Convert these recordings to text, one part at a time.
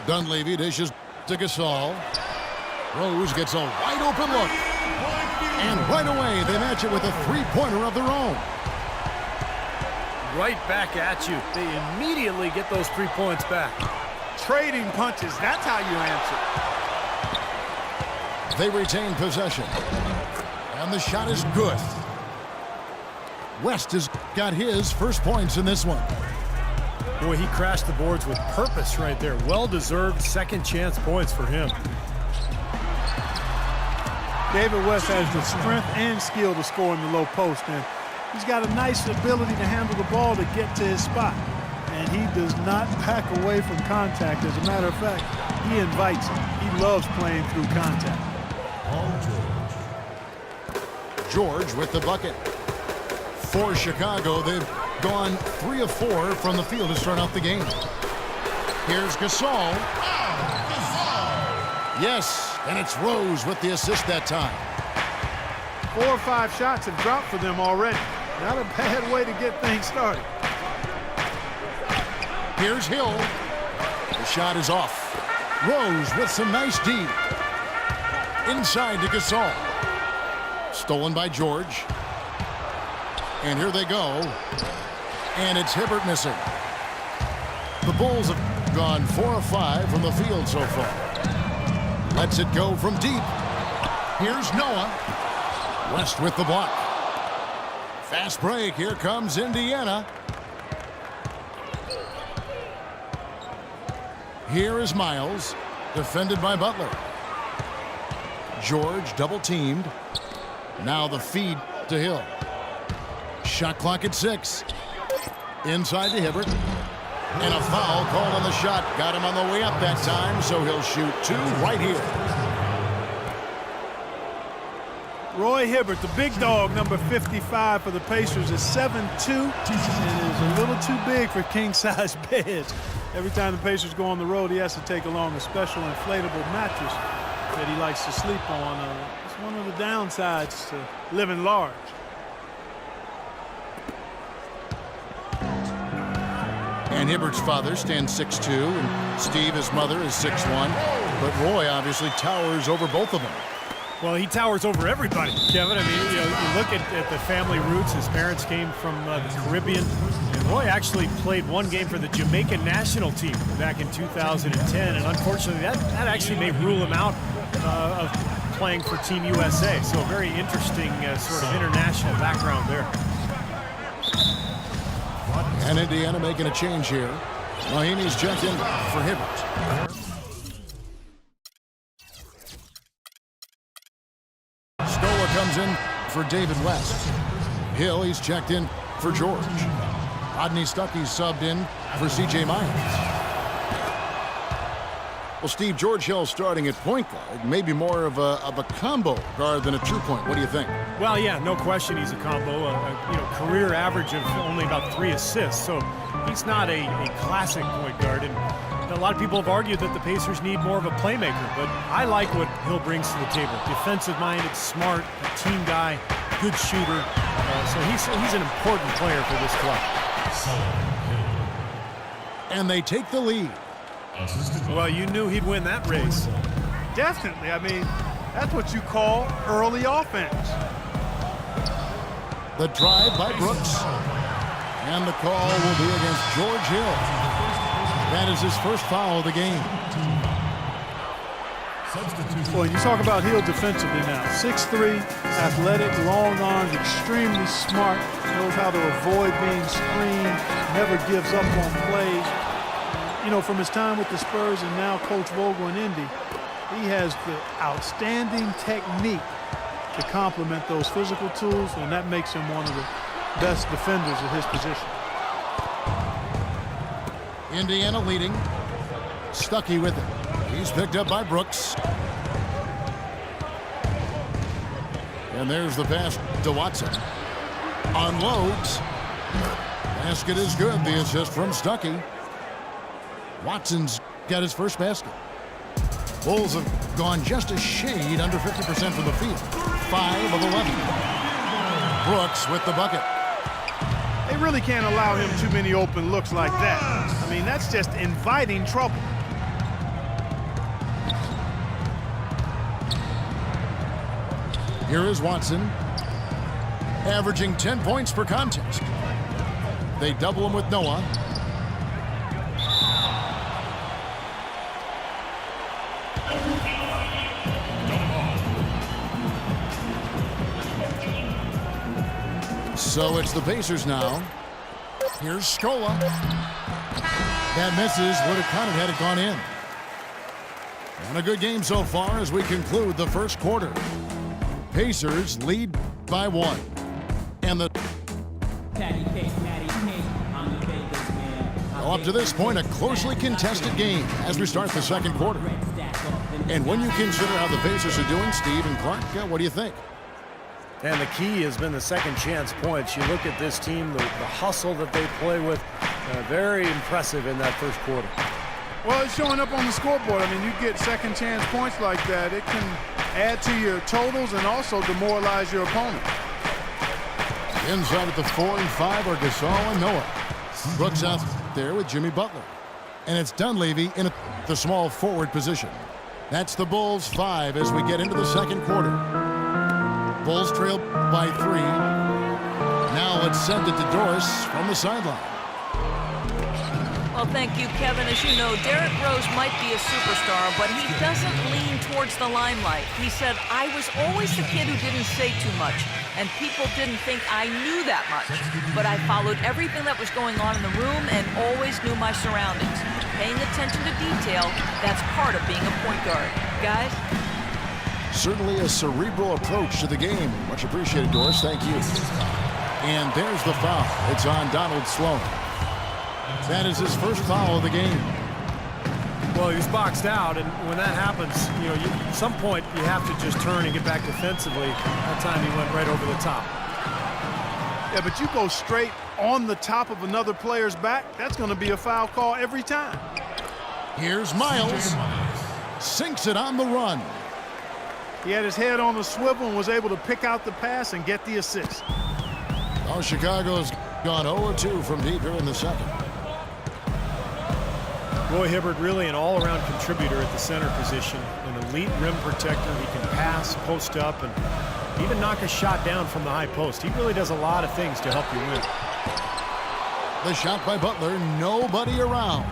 Dunleavy dishes to Gasol. Rose gets a wide open look. And right away, they match it with a three-pointer of their own. Right back at you. They immediately get those 3 points back. Trading punches, that's how you answer. They retain possession. And the shot is good. West has got his first points in this one. Boy, he crashed the boards with purpose right there. Well-deserved second chance points for him. David West has the strength and skill to score in the low post, and he's got a nice ability to handle the ball to get to his spot. And he does not back away from contact. As a matter of fact, he invites it. He loves playing through contact. George with the bucket. For Chicago, they've gone 3 of 4 from the field to start out the game. Here's Gasol. Yes, and it's Rose with the assist that time. 4 or 5 shots have dropped for them already. Not a bad way to get things started. Here's Hill. The shot is off. Rose with some nice D. Inside to Gasol. Stolen by George. And here they go. And it's Hibbert missing. The Bulls have gone 4 of 5 from the field so far. Lets it go from deep. Here's Noah. West with the block. Fast break. Here comes Indiana. Here is Miles. Defended by Butler. George double teamed. Now the feed to Hill. Shot clock at 6. Inside to Hibbert. And a foul called on the shot. Got him on the way up that time, so he'll shoot 2 right here. Roy Hibbert, the big dog, number 55 for the Pacers, is 7'2", and is a little too big for king-size beds. Every time the Pacers go on the road, he has to take along a special inflatable mattress that he likes to sleep on. It's one of the downsides to living large. And Hibbert's father stands 6'2", and Steve, his mother, is 6'1". But Roy obviously towers over both of them. Well, he towers over everybody, Kevin. I mean, you look at the family roots. His parents came from the Caribbean. And Roy actually played one game for the Jamaican national team back in 2010. And unfortunately, that actually may rule him out of playing for Team USA. So a very interesting sort of international background there. And Indiana making a change here. Mahinmi's checked in for Hibbert. Stola comes in for David West. Hill, he's checked in for George. Rodney Stuckey's subbed in for C.J. Miles. Well, Steve, George Hill starting at point guard, maybe more of a combo guard than a true point. What do you think? Well, yeah, no question he's a combo. Career average of only about 3 assists, so he's not a classic point guard. And a lot of people have argued that the Pacers need more of a playmaker, but I like what Hill brings to the table. Defensive-minded, smart, a team guy, good shooter. So he's an important player for this club. And they take the lead. Well, you knew he'd win that race. Definitely. I mean, that's what you call early offense. The drive by Brooks. And the call will be against George Hill. That is his first foul of the game. Well, you talk about Hill defensively now. 6'3", athletic, long arms, extremely smart, knows how to avoid being screened, never gives up on plays. You know, from his time with the Spurs and now Coach Vogel in Indy, he has the outstanding technique to complement those physical tools, and that makes him one of the best defenders at his position. Indiana leading. Stuckey with it. He's picked up by Brooks. And there's the pass to Watson. Unloads. Basket is good. The assist from Stuckey. Watson's got his first basket. Bulls have gone just a shade under 50% from the field. 5 of 11. Brooks with the bucket. They really can't allow him too many open looks like that. I mean, that's just inviting trouble. Here is Watson, averaging 10 points per contest. They double him with Noah. So it's the Pacers now. Here's Scola. That misses. Would have counted had it gone in. And a good game so far as we conclude the first quarter. Pacers lead by 1. And the well, up to this point, a closely contested game as we start the second quarter. And when you consider how the Pacers are doing, Steve and Clark, what do you think? And the key has been the second chance points. You look at this team, the hustle that they play with, very impressive in that first quarter. Well, it's showing up on the scoreboard. I mean, you get second chance points like that, it can add to your totals and also demoralize your opponent. Inside at the 4 and 5 are Gasol and Noah. Brooks out there with Jimmy Butler. And it's Dunleavy in the small forward position. That's the Bulls 5 as we get into the second quarter. Bulls trail by 3. Now let's send it to Doris from the sideline. Well, thank you, Kevin. As you know, Derrick Rose might be a superstar, but he doesn't lean towards the limelight. He said, I was always the kid who didn't say too much, and people didn't think I knew that much. But I followed everything that was going on in the room and always knew my surroundings. Paying attention to detail, that's part of being a point guard. Guys? Certainly a cerebral approach to the game. Much appreciated, Doris. Thank you. And there's the foul. It's on Donald Sloan. That is his first foul of the game. Well, he was boxed out, and when that happens, at some point you have to just turn and get back defensively. That time he went right over the top. Yeah, but you go straight on the top of another player's back, that's going to be a foul call every time. Here's Miles. Sinks it on the run. He had his head on the swivel and was able to pick out the pass and get the assist. Oh, Chicago's gone 0-2 from deep here in the second. Roy Hibbert really an all-around contributor at the center position. An elite rim protector. He can pass, post up, and even knock a shot down from the high post. He really does a lot of things to help you win. The shot by Butler, nobody around.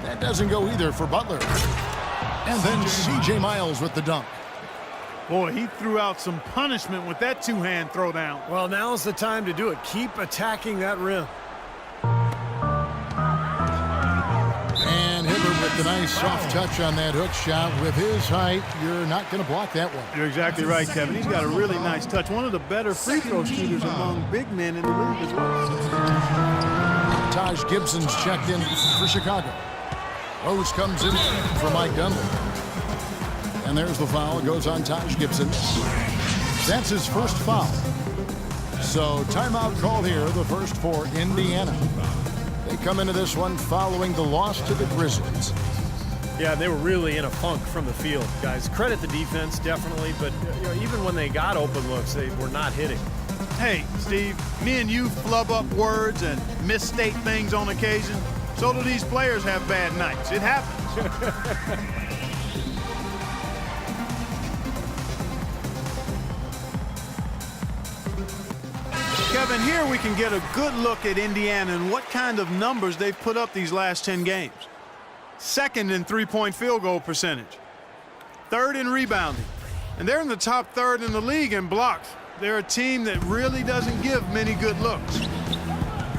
That doesn't go either for Butler. And then C.J. Miles with the dunk. Boy, he threw out some punishment with that two-hand throwdown. Well, now's the time to do it. Keep attacking that rim. And Hibbert with the nice soft touch on that hook shot. With his height, you're not going to block that one. You're exactly right, Kevin. He's got a really nice touch. One of the better free throw shooters among big men in the league as well. Taj Gibson's checked in for Chicago. Rose comes in for Mike Dunleavy. And there's the foul. It goes on Taj Gibson. That's his first foul. So timeout call here, the first for Indiana. They come into this one following the loss to the Grizzlies. Yeah, they were really in a funk from the field, guys. Credit the defense, definitely, but even when they got open looks, they were not hitting. Hey, Steve, me and you flub up words and misstate things on occasion. So do these players have bad nights. It happens. Kevin, here we can get a good look at Indiana and what kind of numbers they've put up these last 10 games. Second in three-point field goal percentage. Third in rebounding. And they're in the top third in the league in blocks. They're a team that really doesn't give many good looks.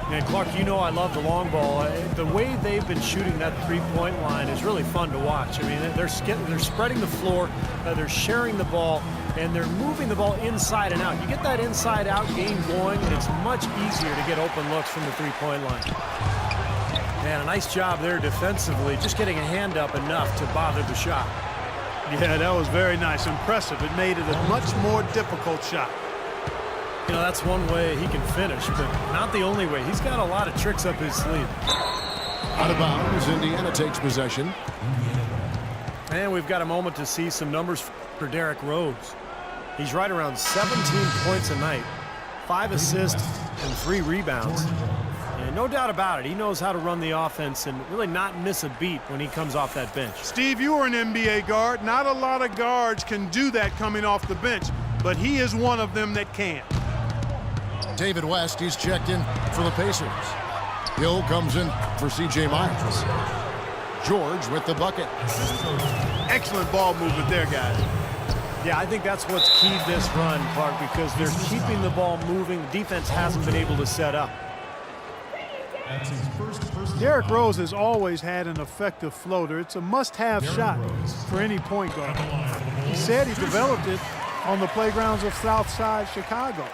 And Clark, I love the long ball. The way they've been shooting that three-point line is really fun to watch. I mean, they're spreading the floor, they're sharing the ball, and they're moving the ball inside and out. You get that inside-out game going, and it's much easier to get open looks from the three-point line. And a nice job there defensively, just getting a hand up enough to bother the shot. Yeah, that was very nice. Impressive. It made it a much more difficult shot. That's one way he can finish, but not the only way. He's got a lot of tricks up his sleeve. Out of bounds, Indiana takes possession. And we've got a moment to see some numbers for Derrick Rose. He's right around 17 points a night, 5 assists, and 3 rebounds. And no doubt about it, he knows how to run the offense and really not miss a beat when he comes off that bench. Steve, you are an NBA guard. Not a lot of guards can do that coming off the bench. but he is one of them that can. David West, he's checked in for the Pacers. Hill comes in for C.J. Myers. George with the bucket. Excellent ball movement there, guys. Yeah, I think that's what's keyed this run, Clark, because they're keeping the ball moving. The defense hasn't been able to set up. Derrick Rose has always had an effective floater. It's a must-have shot for any point guard. He said he developed it on the playgrounds of Southside Chicago.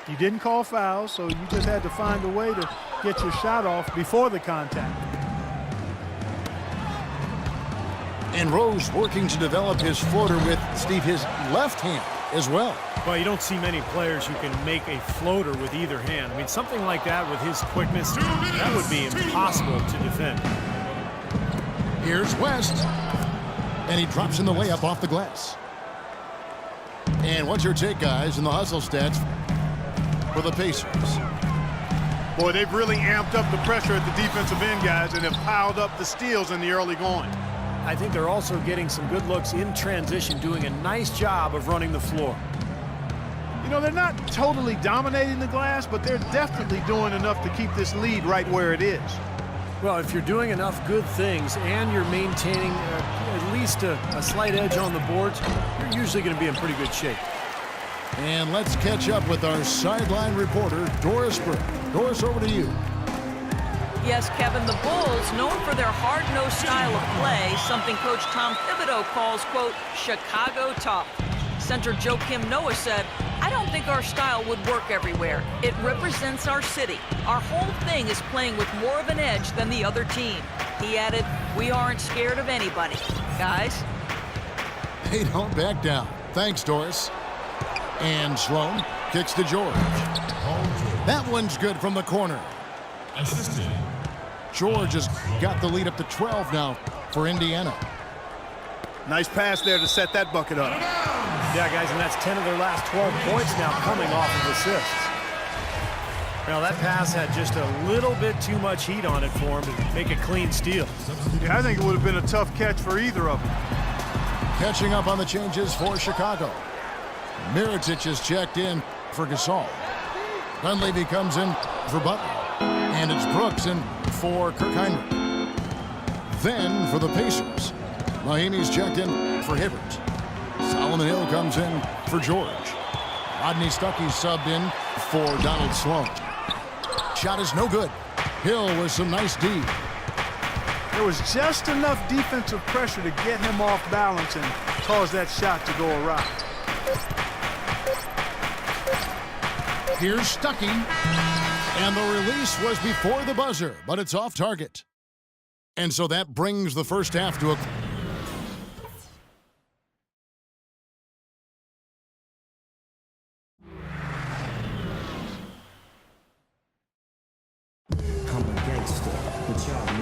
He didn't call fouls, so you just had to find a way to get your shot off before the contact. And Rose working to develop his floater with, Steve, his left hand as well. Well, you don't see many players who can make a floater with either hand. I mean, something like that with his quickness, that would be impossible to defend. Here's West. And he drops in the layup off the glass. And what's your take, guys, in the hustle stats for the Pacers? Boy, they've really amped up the pressure at the defensive end, guys, and have piled up the steals in the early going. I think they're also getting some good looks in transition, doing a nice job of running the floor. You know, they're not totally dominating the glass, but they're definitely doing enough to keep this lead right where it is. Well, if you're doing enough good things and you're maintaining at least a slight edge on the boards, you're usually going to be in pretty good shape. And let's catch up with our sideline reporter, Doris Burke. Doris, over to you. Yes, Kevin, the Bulls, known for their hard-nosed style of play, something Coach Tom Thibodeau calls, quote, Chicago tough. Center Joakim Noah said, I don't think our style would work everywhere. It represents our city. Our whole thing is playing with more of an edge than the other team. He added, we aren't scared of anybody. Guys? They don't back down. Thanks, Doris. And Sloan kicks to George. That one's good from the corner. George has got the lead up to 12 now for Indiana. Nice pass there to set that bucket up. Yeah, guys, and that's 10 of their last 12 points now coming off of assists. Now, that pass had just a little bit too much heat on it for him to make a clean steal. Yeah, I think it would have been a tough catch for either of them. Catching up on the changes for Chicago. Mirotic is checked in for Gasol. Dunleavy comes in for Butler. And it's Brooks in for Kirk Hinrich. Then for the Pacers, Mahinmi's checked in for Hibbert. Solomon Hill comes in for George. Rodney Stuckey subbed in for Donald Sloan. Shot is no good. Hill with some nice D. There was just enough defensive pressure to get him off balance and cause that shot to go awry. Here's Stuckey. And the release was before the buzzer, but it's off target. And so that brings the first half to a...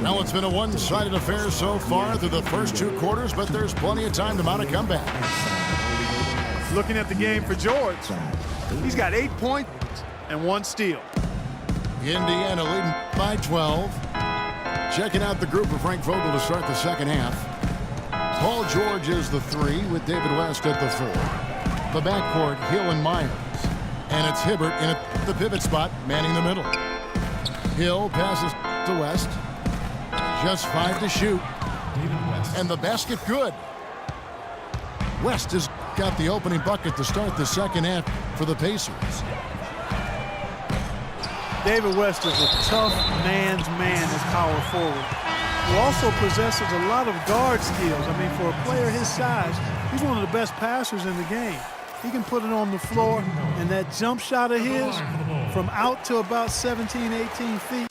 Now it's been a one-sided affair so far through the first two quarters, but there's plenty of time to mount a comeback. Looking at the game for George, he's got 8 points and 1 steal. Indiana leading by 12. Checking out the group of Frank Vogel to start the second half. Paul George is the 3 with David West at the 4. The backcourt, Hill and Myers. And it's Hibbert in the pivot spot, manning the middle. Hill passes to West. Just 5 to shoot. And the basket good. West has got the opening bucket to start the second half for the Pacers. David West is a tough man's man as power forward, who also possesses a lot of guard skills. I mean, for a player his size, he's one of the best passers in the game. He can put it on the floor, and that jump shot of his from out to about 17, 18 feet,